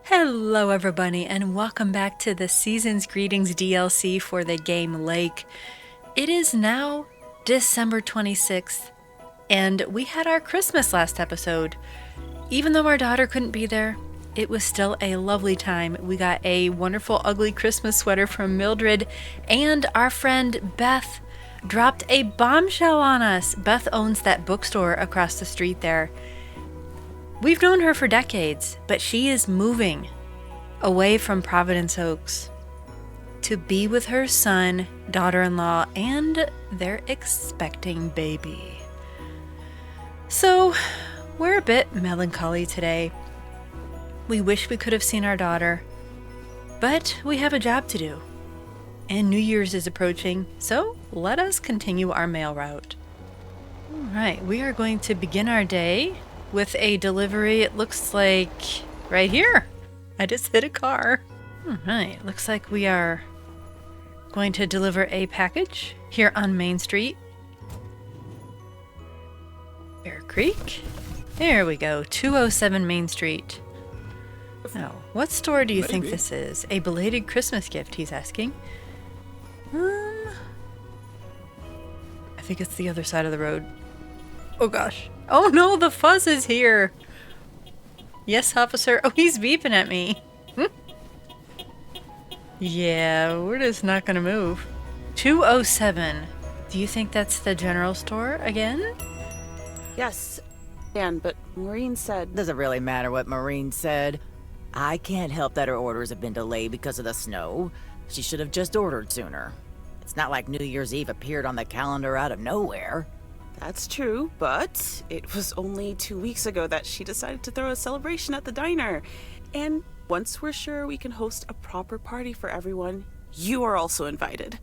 Hello, everybody, and welcome back to the Season's Greetings DLC for the game Lake. It is now December 26th, and we had our Christmas last episode. Even though our daughter couldn't be there, it was still a lovely time. We got a wonderful, ugly Christmas sweater from Mildred, and our friend Beth dropped a bombshell on us. Beth owns that bookstore across the street there. We've known her for decades, but she is moving away from Providence Oaks to be with her son, daughter-in-law, and their expecting baby. So, we're a bit melancholy today. We wish we could have seen our daughter, but we have a job to do. And New Year's is approaching, so let us continue our mail route. Alright, we are going to begin our day with a delivery. It looks like right here. I just hit a car. Alright, looks like we are going to deliver a package here on Main Street. Bear Creek. There we go, 207 Main Street. Now, what store do you think this is? A belated Christmas gift, he's asking. I think it's the other side of the road. Oh gosh. Oh no, the fuzz is here. Yes, officer. Oh, he's beeping at me. Yeah, we're just not gonna move. 207. Do you think that's the general store again? Yes, but Maureen said... Doesn't really matter what Maureen said. I can't help that her orders have been delayed because of the snow. She should have just ordered sooner. It's not like New Year's Eve appeared on the calendar out of nowhere. That's true, but it was only 2 weeks ago that she decided to throw a celebration at the diner. And once we're sure we can host a proper party for everyone, you are also invited.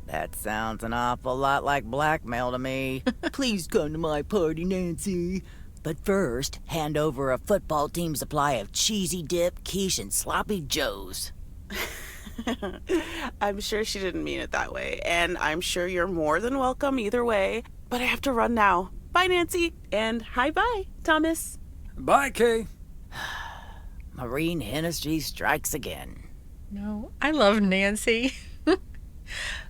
That sounds an awful lot like blackmail to me. Please come to my party, Nancy. But first, hand over a football team supply of cheesy dip, quiche, and sloppy joes. I'm sure she didn't mean it that way, and I'm sure you're more than welcome either way. But I have to run now. Bye, Nancy. And hi-bye, Thomas. Bye, Kay. Maureen Hennessy strikes again. No, I love Nancy.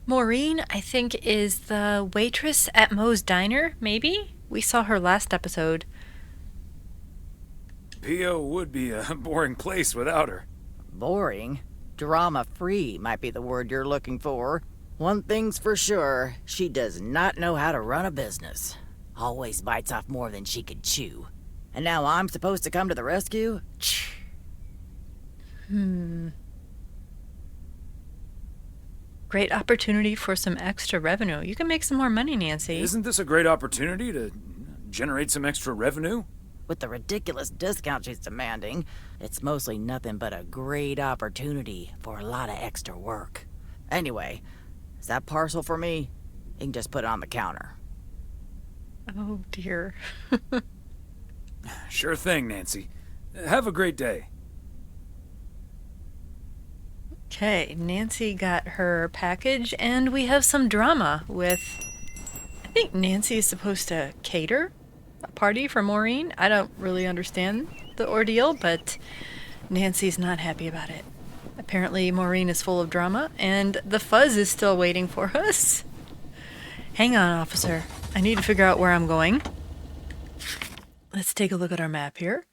Maureen, I think, is the waitress at Moe's Diner, maybe? We saw her last episode. P.O. would be a boring place without her. Boring? Drama-free might be the word you're looking for. One thing's for sure, she does not know how to run a business. Always bites off more than she could chew. And now I'm supposed to come to the rescue? Great opportunity for some extra revenue. You can make some more money, Nancy. Isn't this a great opportunity to generate some extra revenue? With the ridiculous discount she's demanding, it's mostly nothing but a great opportunity for a lot of extra work. Anyway, is that parcel for me? You can just put it on the counter. Oh, dear. Sure thing, Nancy. Have a great day. Okay, Nancy got her package, and we have some drama with... I think Nancy is supposed to cater a party for Maureen. I don't really understand the ordeal, but Nancy's not happy about it. Apparently, Maureen is full of drama, and the fuzz is still waiting for us. Hang on, officer. I need to figure out where I'm going. Let's take a look at our map here.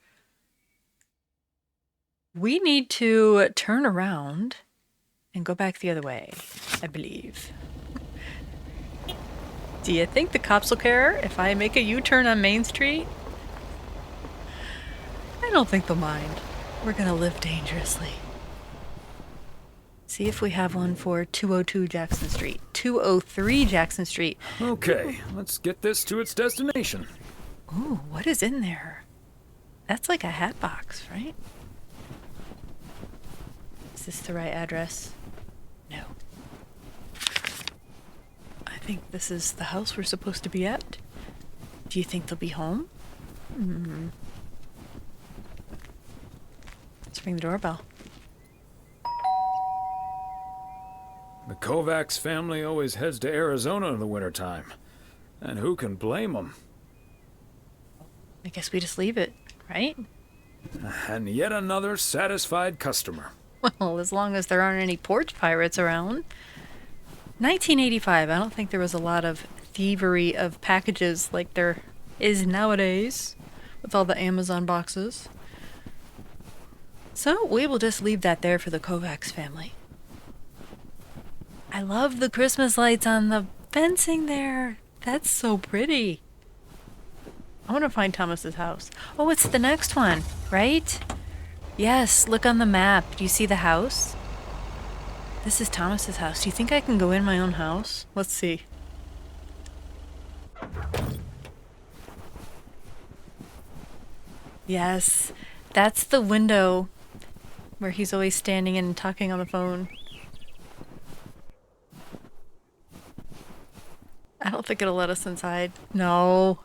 We need to turn around and go back the other way, I believe. Do you think the cops will care if I make a U-turn on Main Street? I don't think they'll mind. We're gonna live dangerously. See if we have one for 202 Jackson Street. 203 Jackson Street. Okay, let's get this to its destination. Ooh, what is in there? That's like a hat box, right? Is this the right address? No. I think this is the house we're supposed to be at. Do you think they'll be home? Let's ring the doorbell. The Kovacs family always heads to Arizona in the wintertime. And who can blame them? I guess we just leave it, right? And yet another satisfied customer. Well, as long as there aren't any porch pirates around. 1985, I don't think there was a lot of thievery of packages like there is nowadays with all the Amazon boxes. So we will just leave that there for the Kovacs family. I love the Christmas lights on the fencing there. That's so pretty. I want to find Thomas's house. Oh, it's the next one, right? Yes, look on the map. Do you see the house? This is Thomas's house. Do you think I can go in my own house? Let's see. Yes, that's the window where he's always standing and talking on the phone. I don't think it'll let us inside. No.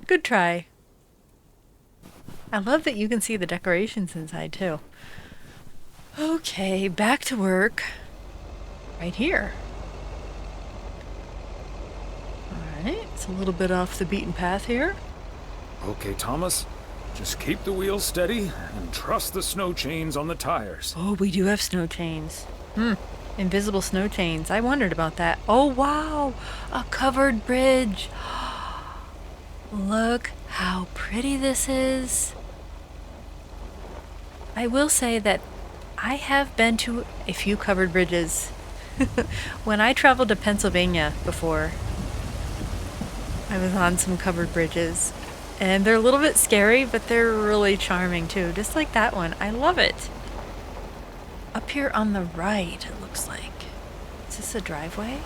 Good try. I love that you can see the decorations inside too. Okay, back to work. Right here. Alright, it's a little bit off the beaten path here. Okay, Thomas. Just keep the wheels steady and trust the snow chains on the tires. Oh, we do have snow chains. Invisible snow chains. I wondered about that. Oh, wow! A covered bridge. Look how pretty this is. I will say that I have been to a few covered bridges. When I traveled to Pennsylvania before, I was on some covered bridges. And they're a little bit scary, but they're really charming too. Just like that one. I love it. Up here on the right, it looks like. Is this a driveway?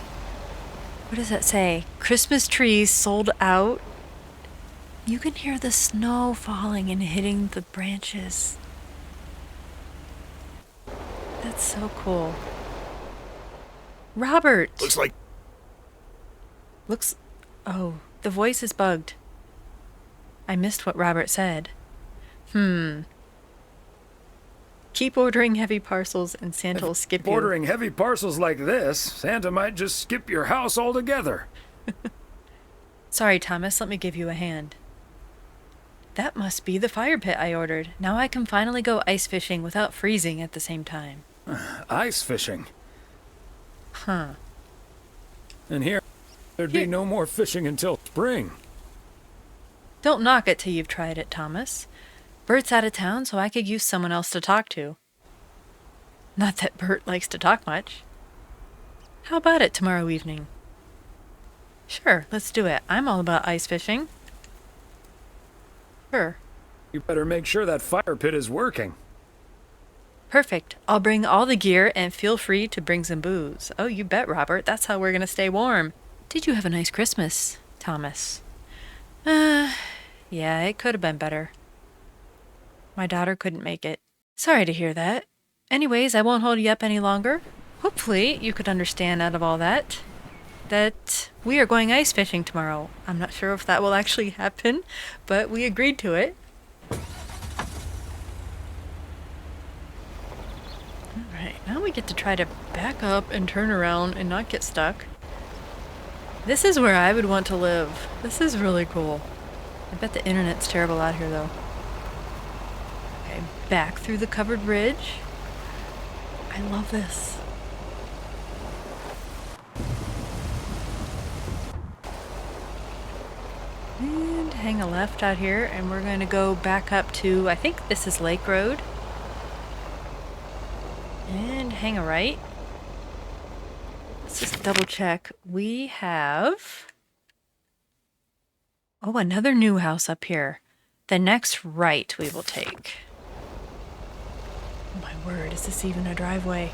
What does that say? Christmas trees sold out. You can hear the snow falling and hitting the branches. That's so cool. Robert! Oh, the voice is bugged. I missed what Robert said. Keep ordering heavy parcels and Santa will skip you. Ordering heavy parcels like this, Santa might just skip your house altogether. Sorry, Thomas, let me give you a hand. That must be the fire pit I ordered. Now I can finally go ice fishing without freezing at the same time. Ice fishing? Huh. And here, there'd be no more fishing until spring. Don't knock it till you've tried it, Thomas. Bert's out of town, so I could use someone else to talk to. Not that Bert likes to talk much. How about it tomorrow evening? Sure, let's do it. I'm all about ice fishing. Sure. You better make sure that fire pit is working. Perfect. I'll bring all the gear and feel free to bring some booze. Oh, you bet, Robert. That's how we're going to stay warm. Did you have a nice Christmas, Thomas? Yeah, it could have been better. My daughter couldn't make it. Sorry to hear that. Anyways, I won't hold you up any longer. Hopefully, you could understand out of all that we are going ice fishing tomorrow. I'm not sure if that will actually happen, but we agreed to it. Alright, now we get to try to back up and turn around and not get stuck. This is where I would want to live. This is really cool. I bet the internet's terrible out here, though. Okay, back through the covered bridge. I love this. And hang a left out here, and we're going to go back up to, I think this is Lake Road. And hang a right. Let's just double check. We have... Oh, another new house up here. The next right we will take. Oh my word, is this even a driveway?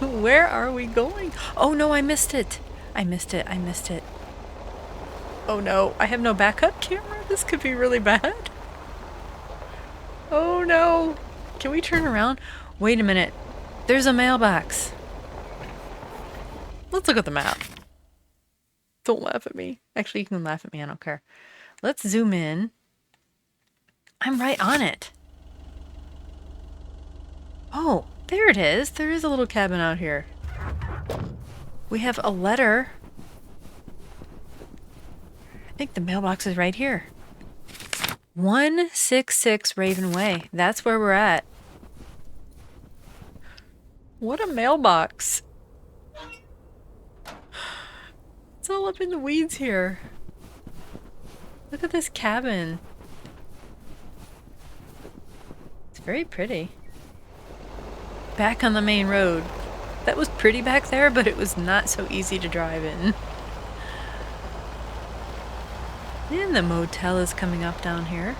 Where are we going? Oh no, I missed it. I missed it. Oh no, I have no backup camera. This could be really bad. Oh no. Can we turn around? Wait a minute. There's a mailbox. Let's look at the map. Don't laugh at me. Actually, you can laugh at me. I don't care. Let's zoom in. I'm right on it. Oh, there it is. There is a little cabin out here. We have a letter. think the mailbox is right here. 166 Raven Way. That's where we're at. What a mailbox. It's all up in the weeds here. Look at this cabin. It's very pretty. Back on the main road. That was pretty back there, but it was not so easy to drive in. And the motel is coming up down here.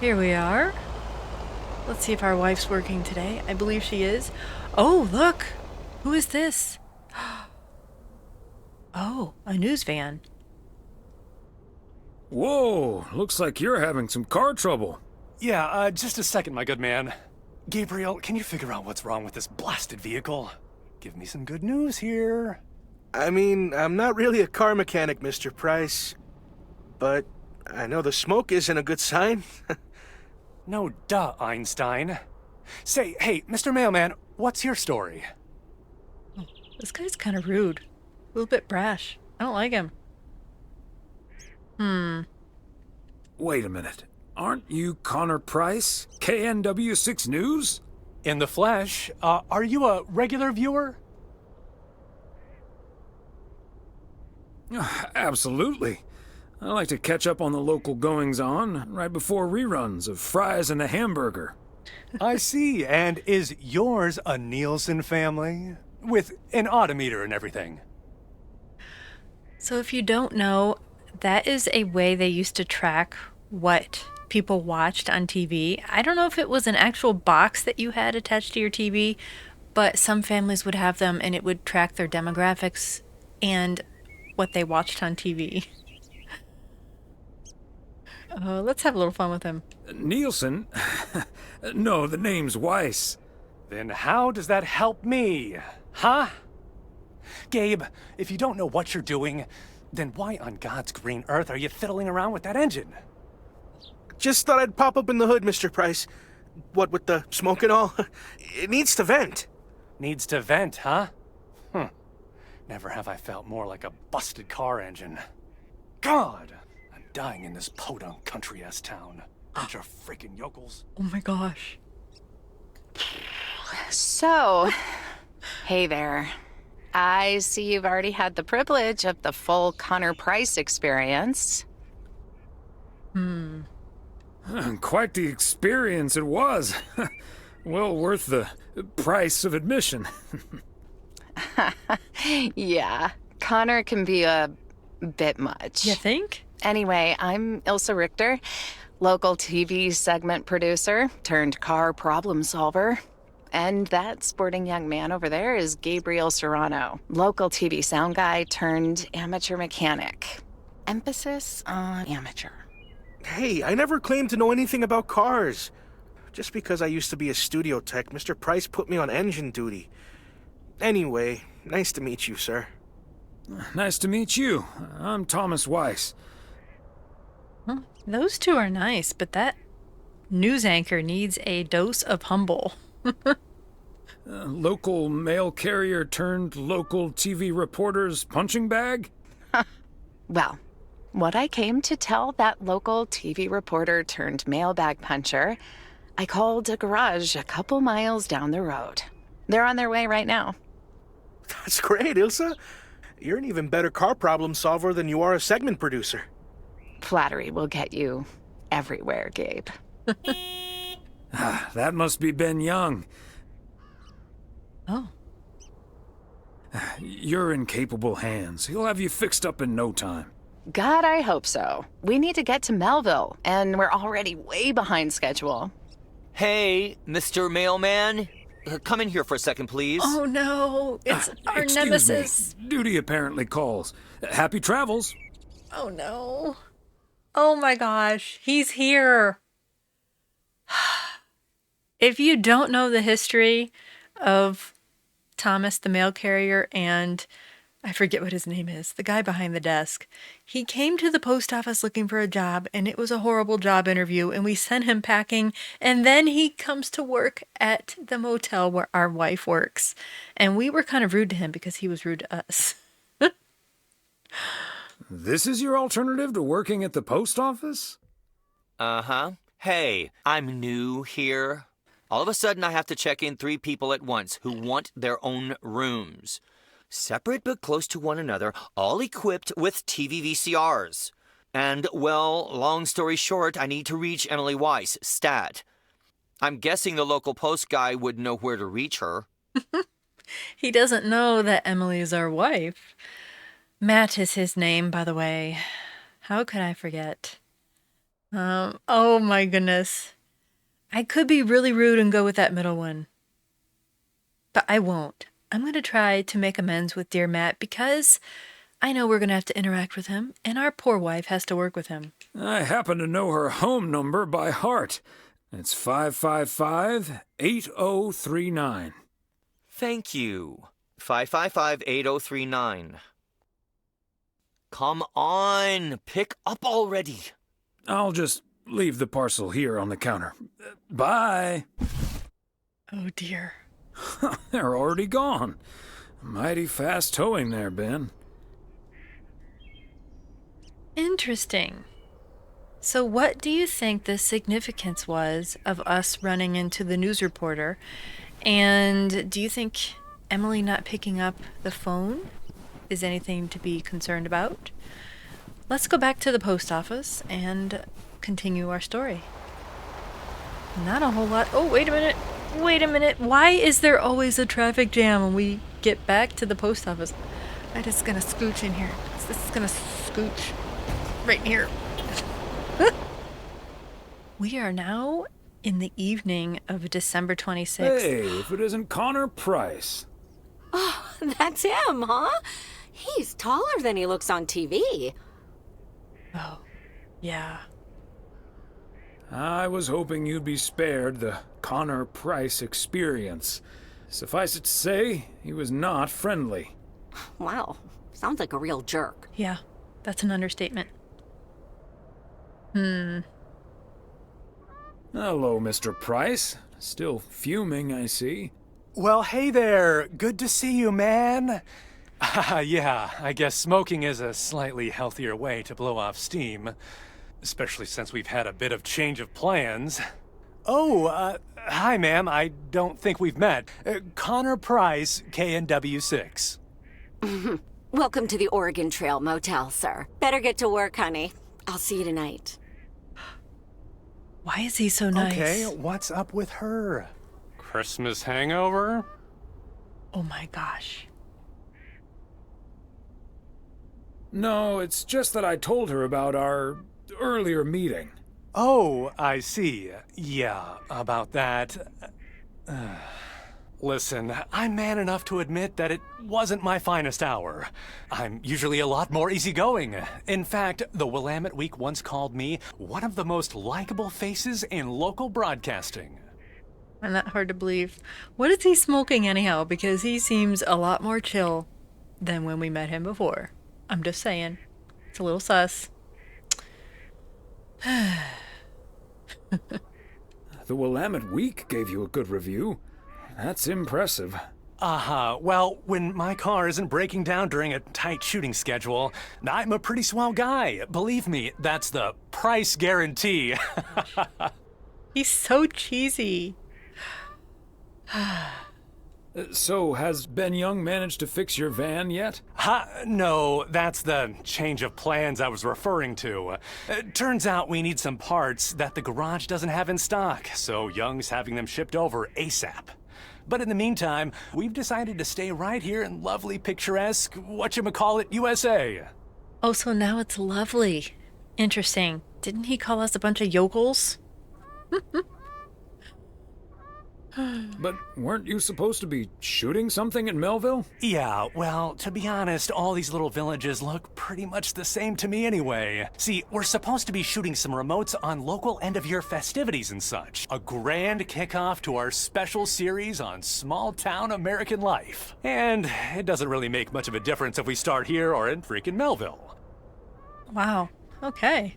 Here we are. Let's see if our wife's working today. I believe she is. Oh, look! Who is this? Oh, a news van. Whoa, looks like you're having some car trouble. Yeah, just a second, my good man. Gabriel, can you figure out what's wrong with this blasted vehicle? Give me some good news here. I mean, I'm not really a car mechanic, Mr. Price. But I know the smoke isn't a good sign. No duh, Einstein. Say, hey, Mr. Mailman, what's your story? This guy's kind of rude. A little bit brash. I don't like him. Wait a minute. Aren't you Connor Price, KNW6 News? In the flesh, are you a regular viewer? Absolutely. I like to catch up on the local goings-on right before reruns of Fries and the Hamburger. I see, and is yours a Nielsen family? With an odometer and everything? So if you don't know, that is a way they used to track what people watched on TV. I don't know if it was an actual box that you had attached to your TV, but some families would have them and it would track their demographics and what they watched on TV. Let's have a little fun with him. Nielsen? No, the name's Weiss. Then how does that help me? Huh? Gabe, if you don't know what you're doing, then why on God's green earth are you fiddling around with that engine? Just thought I'd pop open the hood, Mr. Price. What with the smoke and all? It needs to vent. Needs to vent, huh? Never have I felt more like a busted car engine. God! I'm dying in this podunk country-ass town. Bunch of freaking yokels. Oh my gosh. So, hey there. I see you've already had the privilege of the full Connor Price experience. Quite the experience it was. Well worth the price of admission. Yeah, Connor can be a bit much. You think? Anyway, I'm Ilsa Richter, local TV segment producer turned car problem solver. And that sporting young man over there is Gabriel Serrano, local TV sound guy turned amateur mechanic. Emphasis on amateur. Hey, I never claimed to know anything about cars. Just because I used to be a studio tech, Mr. Price put me on engine duty. Anyway, nice to meet you, sir. Nice to meet you. I'm Thomas Weiss. Huh? Those two are nice, but that news anchor needs a dose of humble. Local mail carrier turned local TV reporter's punching bag? Well, what I came to tell that local TV reporter turned mailbag puncher, I called a garage a couple miles down the road. They're on their way right now. That's great, Ilsa. You're an even better car problem solver than you are a segment producer. Flattery will get you everywhere, Gabe. That must be Ben Young. Oh. You're in capable hands. He'll have you fixed up in no time. God, I hope so. We need to get to Melville, and we're already way behind schedule. Hey, Mr. Mailman. Come in here for a second, please. Oh no, it's our Excuse nemesis. me. Duty apparently calls. Happy travels. Oh no. Oh my gosh, he's here. If you don't know the history of Thomas the mail carrier and I forget what his name is, the guy behind the desk. He came to the post office looking for a job, and it was a horrible job interview, and we sent him packing, and then he comes to work at the motel where our wife works. And we were kind of rude to him because he was rude to us. This is your alternative to working at the post office? Uh-huh. Hey, I'm new here. All of a sudden, I have to check in 3 people at once who want their own rooms. Separate but close to one another, all equipped with TV VCRs. And, well, long story short, I need to reach Emily Weiss, stat. I'm guessing the local post guy would know where to reach her. He doesn't know that Emily is our wife. Matt is his name, by the way. How could I forget? Oh my goodness. I could be really rude and go with that middle one. But I won't. I'm going to try to make amends with dear Matt because I know we're going to have to interact with him, and our poor wife has to work with him. I happen to know her home number by heart. It's 555-8039. Thank you. 555-8039. Come on, pick up already. I'll just leave the parcel here on the counter. Bye. Oh dear. They're already gone. Mighty fast towing there, Ben. Interesting. So what do you think the significance was of us running into the news reporter? And do you think Emily not picking up the phone is anything to be concerned about? Let's go back to the post office and continue our story. Not a whole lot. Oh, wait a minute. Wait a minute. Why is there always a traffic jam when we get back to the post office? I'm just gonna scooch in here. This is gonna scooch right here. We are now in the evening of December 26th. Hey, if it isn't Connor Price. Oh, that's him, huh? He's taller than he looks on TV. Oh, yeah. I was hoping you'd be spared the Connor Price experience. Suffice it to say, he was not friendly. Wow, sounds like a real jerk. Yeah, that's an understatement. Hello, Mr. Price. Still fuming, I see. Well, hey there. Good to see you, man. Yeah, I guess smoking is a slightly healthier way to blow off steam. Especially since we've had a bit of change of plans. Oh, hi, ma'am. I don't think we've met. Connor Price, KNW6. Welcome to the Oregon Trail Motel, sir. Better get to work, honey. I'll see you tonight. Why is he so nice? Okay, what's up with her? Christmas hangover? Oh my gosh. No, it's just that I told her about our earlier meeting. Oh, I see. Yeah, about that. Listen, I'm man enough to admit that it wasn't my finest hour. I'm usually a lot more easygoing. In fact, the Willamette Week once called me one of the most likable faces in local broadcasting. And that hard to believe. What is he smoking anyhow? Because he seems a lot more chill than when we met him before. I'm just saying. It's a little sus. The Willamette Week gave you a good review. That's impressive. Well, when my car isn't breaking down during a tight shooting schedule, I'm a pretty swell guy. Believe me, that's the price guarantee. He's so cheesy. So, has Ben Young managed to fix your van yet? No, that's the change of plans I was referring to. Turns out we need some parts that the garage doesn't have in stock, so Young's having them shipped over ASAP. But in the meantime, we've decided to stay right here in lovely, picturesque, whatchamacallit, USA. Oh, so now it's lovely. Interesting. Didn't he call us a bunch of yokels? But weren't you supposed to be shooting something in Melville? Yeah, well, to be honest, all these little villages look pretty much the same to me anyway. See, we're supposed to be shooting some remotes on local end-of-year festivities and such. A grand kickoff to our special series on small-town American life. And it doesn't really make much of a difference if we start here or in freaking Melville. Wow. Okay.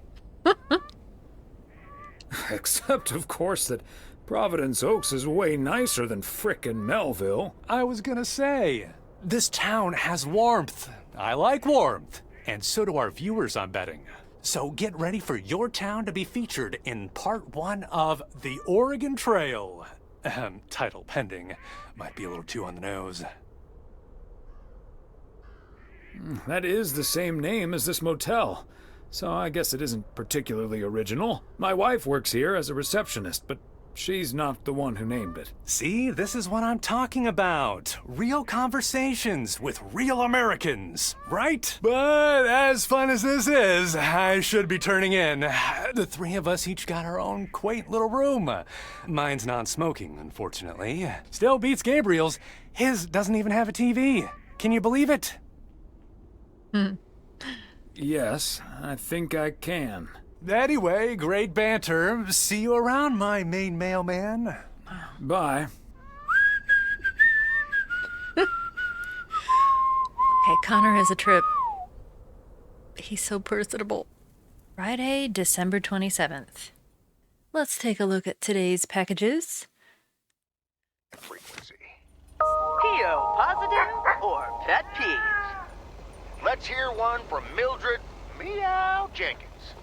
Except, of course, that Providence Oaks is way nicer than frickin' Melville. I was gonna say, this town has warmth. I like warmth. And so do our viewers, I'm betting. So get ready for your town to be featured in part 1 of The Oregon Trail. Title pending. Might be a little too on the nose. That is the same name as this motel, so I guess it isn't particularly original. My wife works here as a receptionist, but she's not the one who named it. See, this is what I'm talking about. Real conversations with real Americans, right? But as fun as this is, I should be turning in. The 3 of us each got our own quaint little room. Mine's non-smoking, unfortunately. Still beats Gabriel's. His doesn't even have a TV. Can you believe it? Yes, I think I can. Anyway, great banter. See you around, my main mailman. Bye. Okay, Connor has a trip. He's so personable. Friday, December 27th. Let's take a look at today's packages. Frequency. PO positive or pet peeve? Let's hear one from Mildred Meow Jenkins.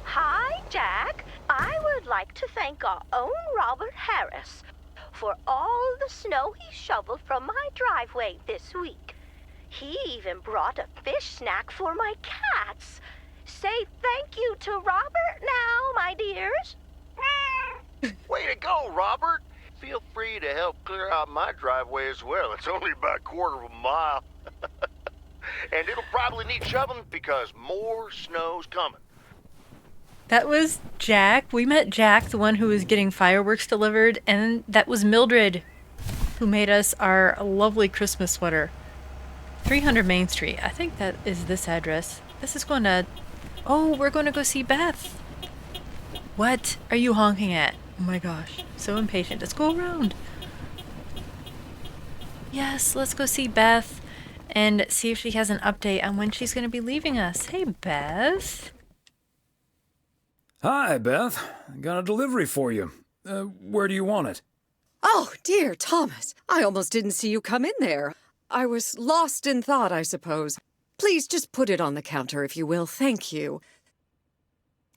Hi, Jack. I would like to thank our own Robert Harris for all the snow he shoveled from my driveway this week. He even brought a fish snack for my cats. Say thank you to Robert now, my dears. Way to go, Robert. Feel free to help clear out my driveway as well. It's only about a quarter of a mile. And it'll probably need shoveling because more snow's coming. That was Jack. We met Jack, the one who was getting fireworks delivered, and that was Mildred, who made us our lovely Christmas sweater. 300 Main Street. I think that is this address. This is going to... Oh, we're going to go see Beth. What are you honking at? Oh my gosh. So impatient. Let's go around. Yes, let's go see Beth and see if she has an update on when she's going to be leaving us. Hey, Beth. Hi, Beth. Got a delivery for you. Where do you want it? Oh, dear, Thomas. I almost didn't see you come in there. I was lost in thought, I suppose. Please just put it on the counter, if you will. Thank you.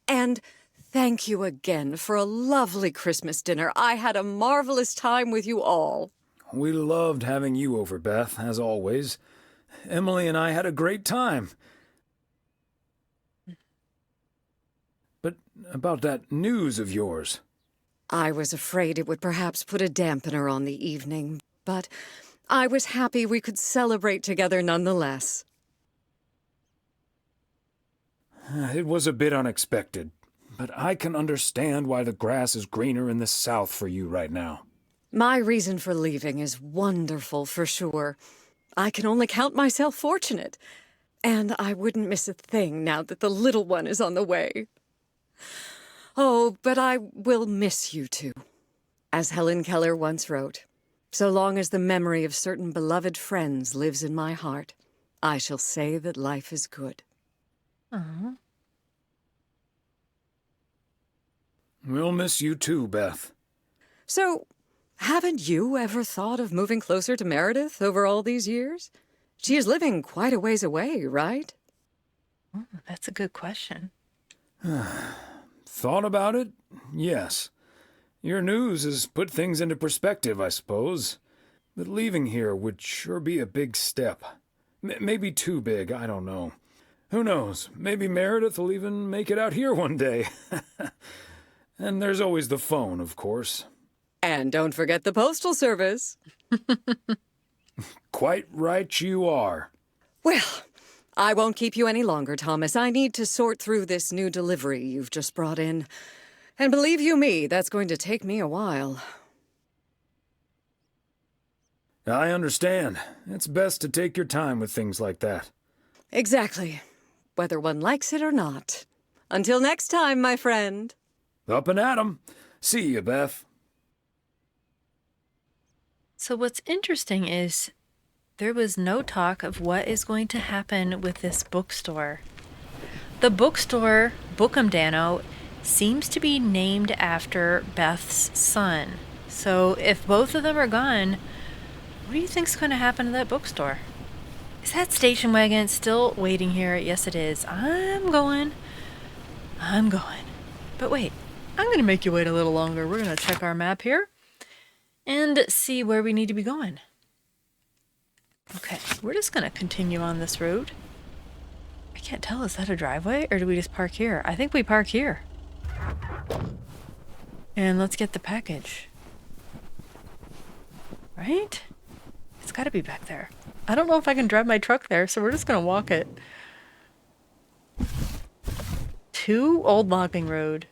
And thank you again for a lovely Christmas dinner. I had a marvelous time with you all. We loved having you over, Beth, as always. Emily and I had a great time. But about that news of yours. I was afraid it would perhaps put a dampener on the evening, but I was happy we could celebrate together nonetheless. It was a bit unexpected, but I can understand why the grass is greener in the south for you right now. My reason for leaving is wonderful, for sure. I can only count myself fortunate, and I wouldn't miss a thing now that the little one is on the way. Oh, but I will miss you two. As Helen Keller once wrote, so long as the memory of certain beloved friends lives in my heart, I shall say that life is good. Aww. We'll miss you too, Beth. So, haven't you ever thought of moving closer to Meredith over all these years? She is living quite a ways away, right? Oh, that's a good question. Thought about it? Yes. Your news has put things into perspective, I suppose. But leaving here would sure be a big step. Maybe too big, I don't know. Who knows? Maybe Meredith will even make it out here one day. And there's always the phone, of course. And don't forget the postal service. Quite right you are. Well, I won't keep you any longer, Thomas. I need to sort through this new delivery you've just brought in. And believe you me, that's going to take me a while. I understand. It's best to take your time with things like that. Exactly. Whether one likes it or not. Until next time, my friend. Up and at 'em. See you, Beth. So what's interesting is there was no talk of what is going to happen with this bookstore. The bookstore, Bookham Dano, seems to be named after Beth's son. So if both of them are gone, what do you think's going to happen to that bookstore? Is that station wagon still waiting here? Yes, it is. I'm going. But wait, I'm going to make you wait a little longer. We're going to check our map here and see where we need to be going. Okay, we're just going to continue on this road. I can't tell, is that a driveway or do we just park here? I think we park here. And let's get the package. Right? It's got to be back there. I don't know if I can drive my truck there, so we're just going to walk it. 2 Old Logging Road.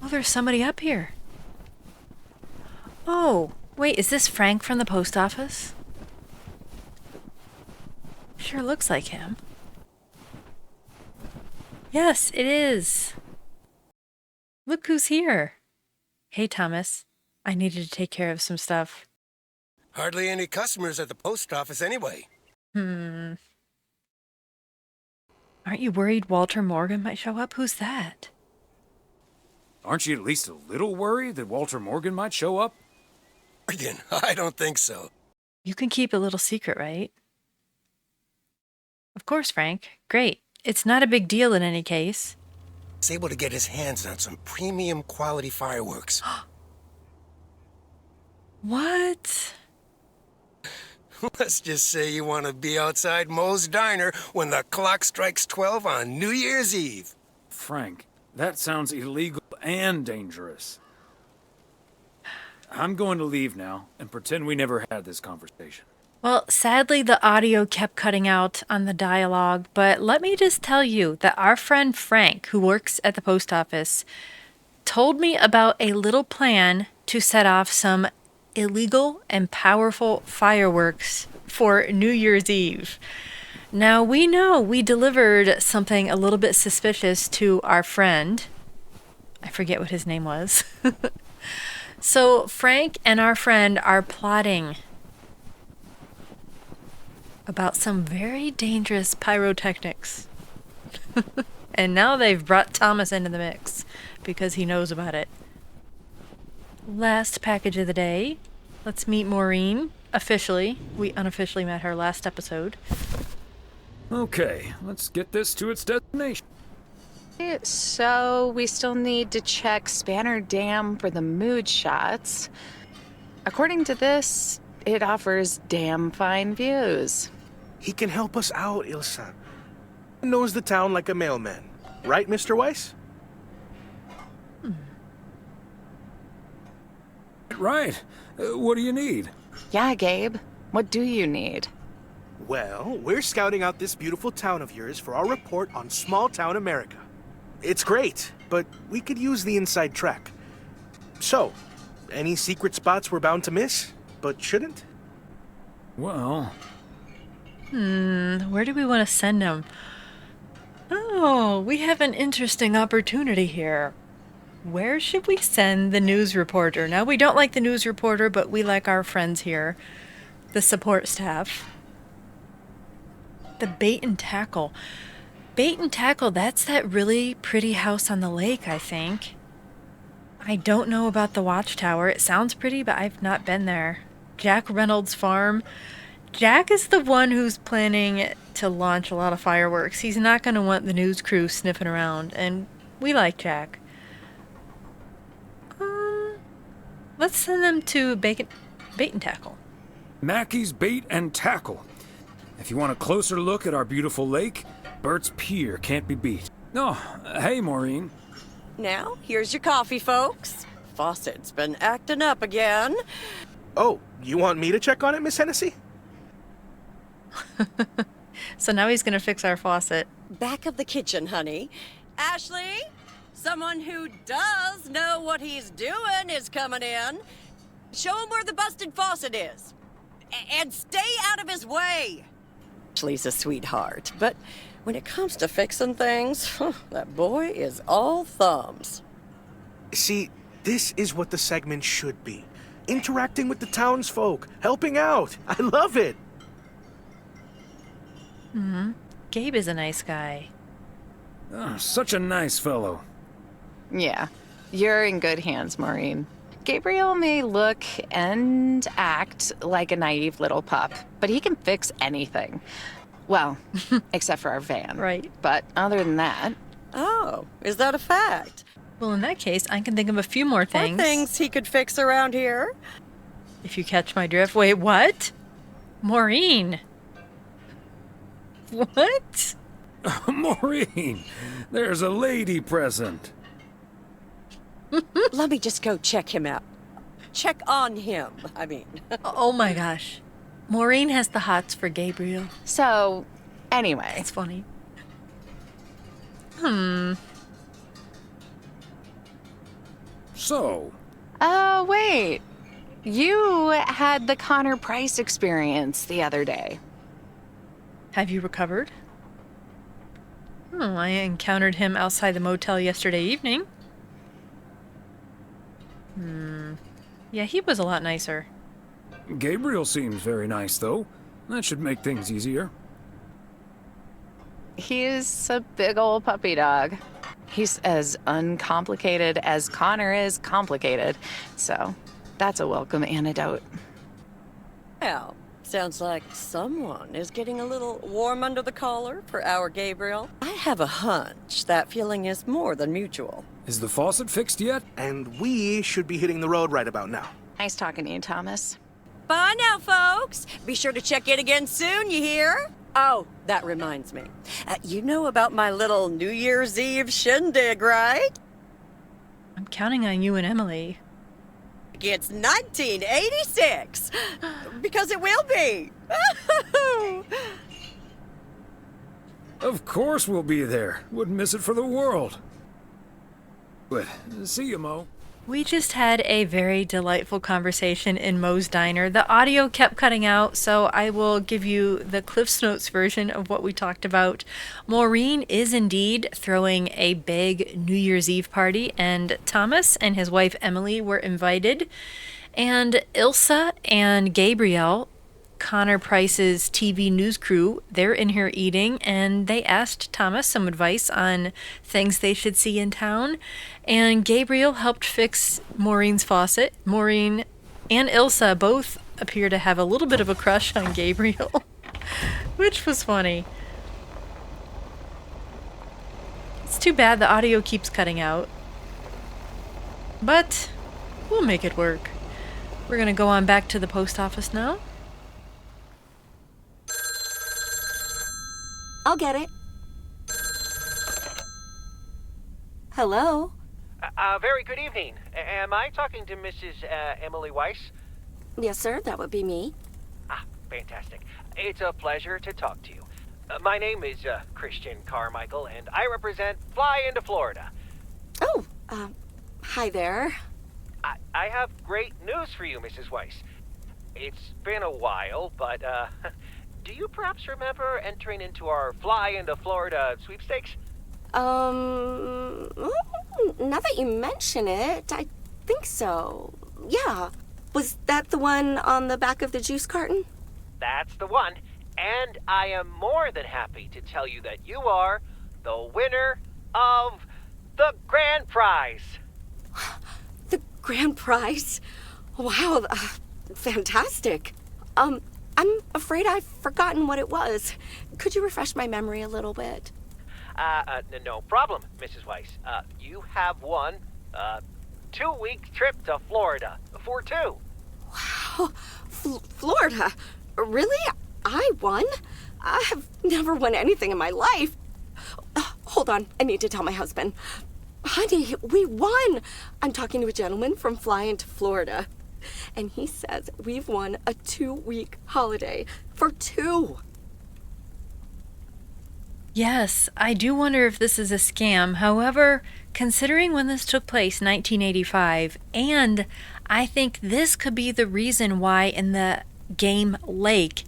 Oh, there's somebody up here. Oh, wait, is this Frank from the post office? Sure looks like him. Yes, it is. Look who's here. Hey, Thomas. I needed to take care of some stuff. Hardly any customers at the post office anyway. Aren't you worried Walter Morgan might show up? Who's that? Aren't you at least a little worried that Walter Morgan might show up? Again, I don't think so. You can keep a little secret, right? Of course, Frank. Great. It's not a big deal in any case. He's able to get his hands on some premium quality fireworks. What? Let's just say you want to be outside Moe's Diner when the clock strikes 12 on New Year's Eve. Frank, that sounds illegal and dangerous. I'm going to leave now and pretend we never had this conversation. Well, sadly, the audio kept cutting out on the dialogue, but let me just tell you that our friend Frank, who works at the post office, told me about a little plan to set off some illegal and powerful fireworks for New Year's Eve. Now, we know we delivered something a little bit suspicious to our friend. I forget what his name was. So Frank and our friend are plotting about some very dangerous pyrotechnics. And now they've brought Thomas into the mix because he knows about it. Last package of the day. Let's meet Maureen. Officially. We unofficially met her last episode. Okay, let's get this to its destination. So we still need to check Spanner Dam for the mood shots. According to this, it offers damn fine views. He can help us out, Ilsa. He knows the town like a mailman. Right, Mr. Weiss? Right. What do you need? Yeah, Gabe. What do you need? Well, we're scouting out this beautiful town of yours for our report on small town America. It's great, but we could use the inside track. So, any secret spots we're bound to miss, but shouldn't? Well... where do we want to send him? Oh, we have an interesting opportunity here. Where should we send the news reporter? Now, we don't like the news reporter, but we like our friends here, the support staff. The Bait and Tackle. Bait and Tackle, that's that really pretty house on the lake, I think. I don't know about the watchtower. It sounds pretty, but I've not been there. Jack Reynolds' farm. Jack is the one who's planning to launch a lot of fireworks. He's not going to want the news crew sniffing around, and we like Jack. Let's send them to Bait and Tackle. Mackey's Bait and Tackle. If you want a closer look at our beautiful lake, Bert's Pier can't be beat. Oh, hey, Maureen. Now, here's your coffee, folks. Faucet's been acting up again. Oh, you want me to check on it, Miss Hennessy? So now he's going to fix our faucet. Back of the kitchen, honey. Ashley, someone who does know what he's doing is coming in. Show him where the busted faucet is. And stay out of his way. Ashley's a sweetheart, but when it comes to fixing things, that boy is all thumbs. See, this is what the segment should be. Interacting with the townsfolk, helping out. I love it. Hmm. Gabe is a nice guy. Oh, such a nice fellow. Yeah, you're in good hands, Maureen. Gabriel may look and act like a naive little pup, but he can fix anything. Well, except for our van. Right. But other than that... Oh, is that a fact? Well, in that case, I can think of a few more things. More things he could fix around here? If you catch my drift. Wait, what? Maureen. What? Maureen, there's a lady present. Let me just go check him out. Check on him, I mean. Oh my gosh. Maureen has the hots for Gabriel. So, anyway. It's funny. So? Wait. You had the Connor Price experience the other day. Have you recovered? Oh, I encountered him outside the motel yesterday evening. Yeah, he was a lot nicer. Gabriel seems very nice, though. That should make things easier. He's a big old puppy dog. He's as uncomplicated as Connor is complicated. So, that's a welcome antidote. Well, sounds like someone is getting a little warm under the collar for our Gabriel. I have a hunch that feeling is more than mutual. Is the faucet fixed yet? And we should be hitting the road right about now. Nice talking to you, Thomas. Bye now, folks. Be sure to check in again soon, you hear? Oh, that reminds me. You know about my little New Year's Eve shindig, right? I'm counting on you and Emily. It's 1986. Because it will be. Of course we'll be there. Wouldn't miss it for the world. But see you, Mo. We just had a very delightful conversation in Mo's Diner. The audio kept cutting out, so I will give you the Cliff's Notes version of what we talked about. Maureen is indeed throwing a big New Year's Eve party, and Thomas and his wife Emily were invited. And Ilsa and Gabriel, Connor Price's TV news crew, they're in here eating, and they asked Thomas some advice on things they should see in town. And Gabriel helped fix Maureen's faucet. Maureen and Ilsa both appear to have a little bit of a crush on Gabriel, which was funny. It's too bad the audio keeps cutting out, but we'll make it work. We're gonna go on back to the post office now. I'll get it. Hello? Very good evening. Am I talking to Mrs. Emily Weiss? Yes, sir, that would be me. Ah, fantastic. It's a pleasure to talk to you. My name is Christian Carmichael, and I represent Fly into Florida. Oh, hi there. I have great news for you, Mrs. Weiss. It's been a while, but, do you perhaps remember entering into our Fly into Florida sweepstakes? Now that you mention it, I think so. Yeah. Was that the one on the back of the juice carton? That's the one. And I am more than happy to tell you that you are the winner of the grand prize. The grand prize? Wow, fantastic. I'm afraid I've forgotten what it was. Could you refresh my memory a little bit? No problem, Mrs. Weiss. You have won a 2-week trip to Florida for 2. Wow, Florida? Really? I won? I have never won anything in my life. Hold on, I need to tell my husband. Honey, we won! I'm talking to a gentleman from Fly into Florida, and he says we've won a 2-week holiday for 2. Yes, I do wonder if this is a scam. However, considering when this took place, 1985, and I think this could be the reason why in the game Lake,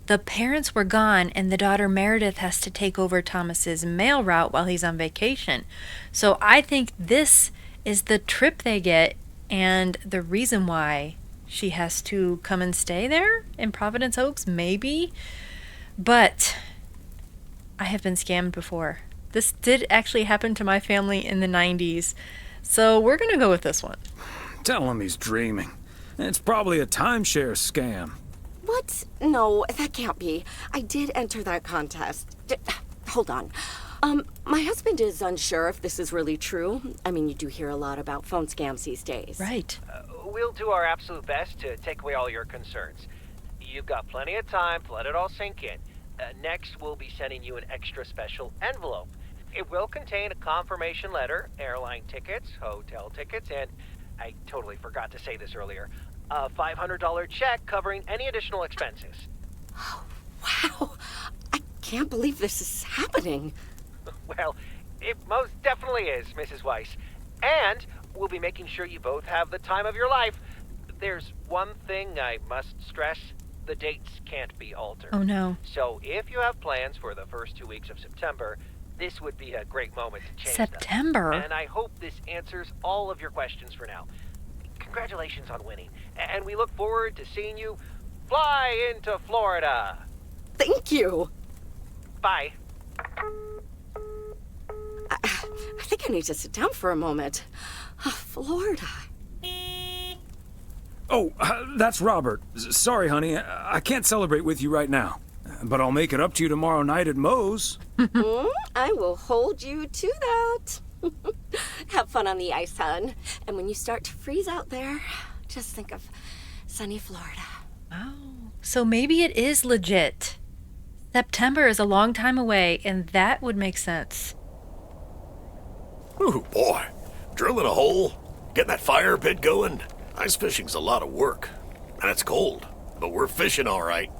the parents were gone and the daughter Meredith has to take over Thomas's mail route while he's on vacation. So I think this is the trip they get and the reason why she has to come and stay there in Providence Oaks, maybe. But I have been scammed before. This did actually happen to my family in the 90s. So we're going to go with this one. Tell him he's dreaming. It's probably a timeshare scam. What? No, that can't be. I did enter that contest. Hold on. My husband is unsure if this is really true. I mean, you do hear a lot about phone scams these days. Right. We'll do our absolute best to take away all your concerns. You've got plenty of time to let it all sink in. Next, we'll be sending you an extra special envelope. It will contain a confirmation letter, airline tickets, hotel tickets, and I totally forgot to say this earlier, a $500 check covering any additional expenses. Oh, wow. I can't believe this is happening. Well, it most definitely is, Mrs. Weiss. And we'll be making sure you both have the time of your life. There's one thing I must stress. The dates can't be altered. Oh, no. So if you have plans for the first 2 weeks of September, this would be a great moment to change September? them. And I hope this answers all of your questions for now. Congratulations on winning. And we look forward to seeing you fly into Florida. Thank you. Bye. I think I need to sit down for a moment. Florida. Oh, that's Robert. Sorry, honey. I can't celebrate with you right now. But I'll make it up to you tomorrow night at Moe's. I will hold you to that. Have fun on the ice, hon. And when you start to freeze out there, just think of sunny Florida. Oh, so maybe it is legit. September is a long time away, and that would make sense. Ooh, boy. Drilling a hole, getting that fire pit going. Ice fishing's a lot of work. And it's cold, but we're fishing all right.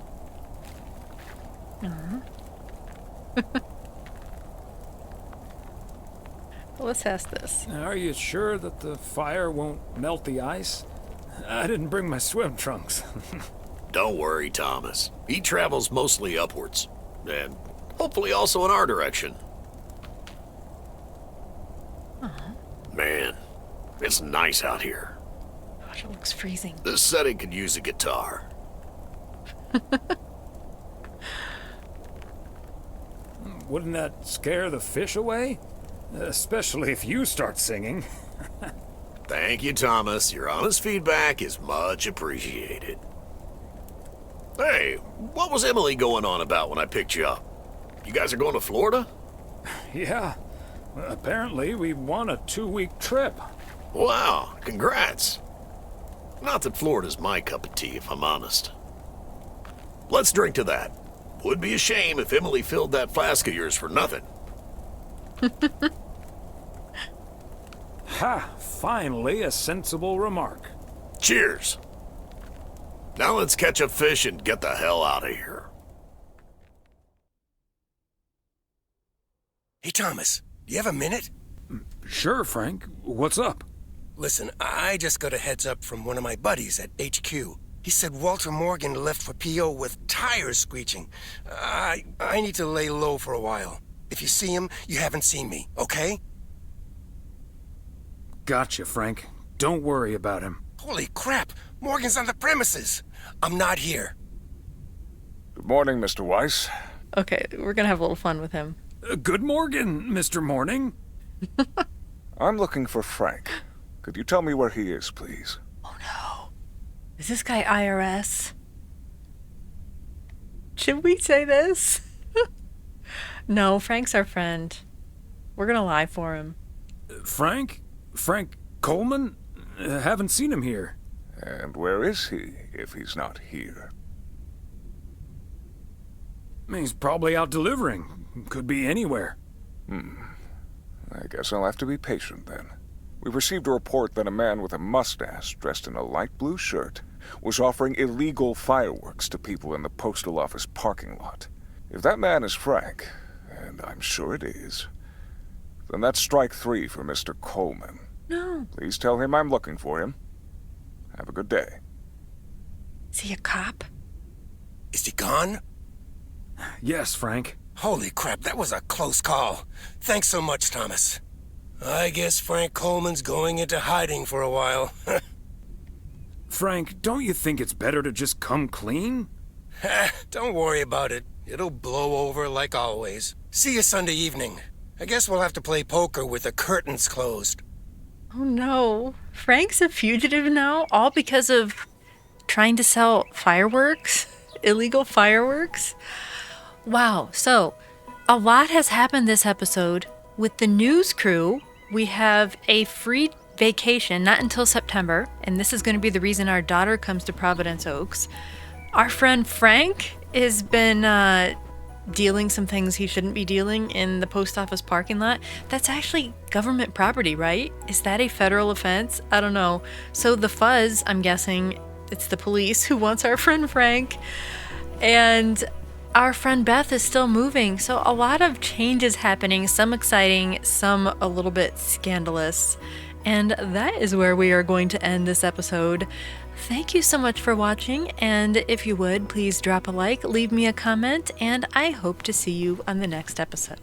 Let's ask this. Are you sure that the fire won't melt the ice? I didn't bring my swim trunks. Don't worry, Thomas. He travels mostly upwards. And hopefully also in our direction. Man, it's nice out here. Gosh, it looks freezing. This setting could use a guitar. Wouldn't that scare the fish away? Especially if you start singing. Thank you, Thomas. Your honest feedback is much appreciated. Hey, what was Emily going on about when I picked you up? You guys are going to Florida? Yeah. Apparently, we won a 2-week trip. Wow, congrats. Not that Florida's my cup of tea, if I'm honest. Let's drink to that. Would be a shame if Emily filled that flask of yours for nothing. Ha! Finally, a sensible remark. Cheers. Now let's catch a fish and get the hell out of here. Hey, Thomas, do you have a minute? Sure, Frank. What's up? Listen, I just got a heads up from one of my buddies at HQ. He said Walter Morgan left for PO with tires screeching. I need to lay low for a while. If you see him, you haven't seen me, okay? Gotcha, Frank. Don't worry about him. Holy crap! Morgan's on the premises! I'm not here. Good morning, Mr. Weiss. Okay, we're gonna have a little fun with him. Good morning, Mr. Morning. I'm looking for Frank. Could you tell me where he is, please? Oh no. Is this guy IRS? Should we say this? No, Frank's our friend. We're gonna lie for him. Frank? Frank Coleman? Haven't seen him here. And where is he, if he's not here? He's probably out delivering. Could be anywhere. I guess I'll have to be patient then. We've received a report that a man with a mustache dressed in a light blue shirt was offering illegal fireworks to people in the postal office parking lot. If that man is Frank, And I'm sure it is. Then that's strike 3 for Mr. Coleman. No. Please tell him I'm looking for him. Have a good day. Is he a cop? Is he gone? Yes, Frank. Holy crap, that was a close call. Thanks so much, Thomas. I guess Frank Coleman's going into hiding for a while. Frank, don't you think it's better to just come clean? Don't worry about it. It'll blow over like always. See you Sunday evening. I guess we'll have to play poker with the curtains closed. Oh no. Frank's a fugitive now, all because of trying to sell fireworks? Illegal fireworks? Wow. So, a lot has happened this episode. With the news crew, we have a free vacation, not until September, and this is going to be the reason our daughter comes to Providence Oaks. Our friend Frank has been dealing some things he shouldn't be dealing in the post office parking lot. That's actually government property, right? Is that a federal offense? I don't know. So the fuzz, I'm guessing it's the police who wants our friend Frank. And our friend Beth is still moving. So a lot of changes happening, some exciting, some a little bit scandalous. And that is where we are going to end this episode. Thank you so much for watching, and if you would, please drop a like, leave me a comment, and I hope to see you on the next episode.